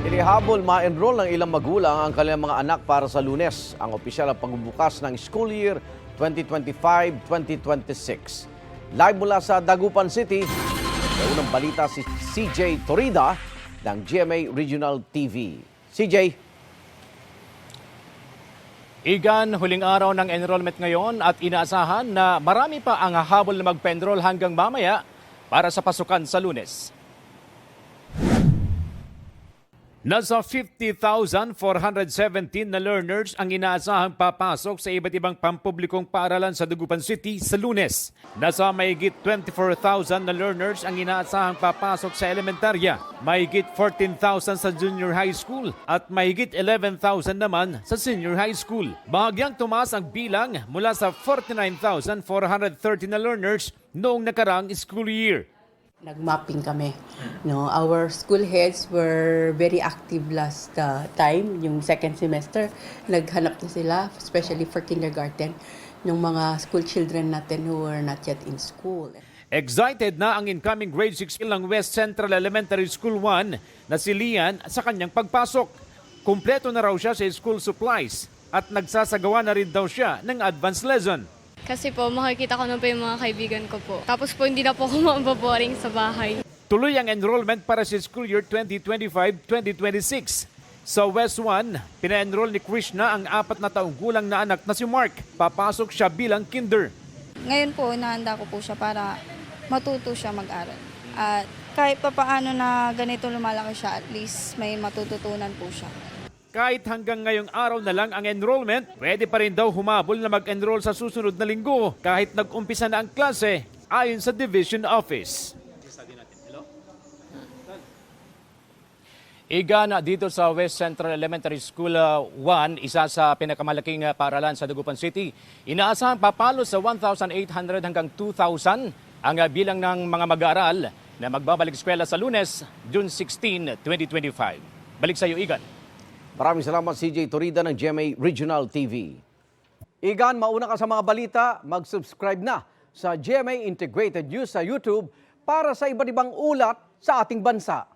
Inihabol ma-enroll ng ilang magulang ang kanilang mga anak para sa Lunes, ang opisyal na pagbubukas ng school year 2025-2026. Live mula sa Dagupan City, may unang balita si CJ Torida ng GMA Regional TV. CJ. Igan, huling araw ng enrollment ngayon at inaasahan na marami pa ang hahabol na magpa-enroll hanggang mamaya para sa pasukan sa Lunes. Nasa 50,417 na learners ang inaasahang papasok sa iba't ibang pampublikong paaralan sa Dagupan City sa Lunes. Nasa mahigit 24,000 na learners ang inaasahang papasok sa elementarya, mahigit 14,000 sa junior high school at mahigit 11,000 naman sa senior high school. Bahagyang tumaas ang bilang mula sa 49,430 na learners noong nakarang school year. Nag-mapping kami. No, our school heads were very active last time, yung second semester. Naghanap na sila, especially for kindergarten, yung mga school children natin who were not yet in school. Excited na ang incoming grade 6 ilang West Central Elementary School 1 na si Lian sa kanyang pagpasok. Kumpleto na raw siya sa school supplies at nagsasagawa na rin daw siya ng advanced lesson. Kasi po, makikita ko na po yung mga kaibigan ko po. Tapos po, hindi na po ako mababoring sa bahay. Tuloy ang enrollment para sa school year 2025-2026. Sa West 1, pina-enroll ni Krishna ang 4 na taong gulang na anak na si Mark. Papasok siya bilang kinder. Ngayon po, inahanda ko po siya para matuto siya mag-aral. At kahit pa paano na ganito lumalaki siya, at least may matututunan po siya. Kahit hanggang ngayong araw na lang ang enrollment, pwede pa rin daw humabol na mag-enroll sa susunod na linggo kahit nag-umpisa na ang klase ayon sa Division Office. Igan, dito sa West Central Elementary School 1, isa sa pinakamalaking paaralan sa Dagupan City, inaasahang papalo sa 1,800 hanggang 2,000 ang bilang ng mga mag-aaral na magbabalik eskwela sa Lunes, June 16, 2025. Balik sa iyo, Igan. Maraming salamat CJ Torida ng GMA Regional TV. Igan, mauna ka sa mga balita, mag-subscribe na sa GMA Integrated News sa YouTube para sa iba't ibang ulat sa ating bansa.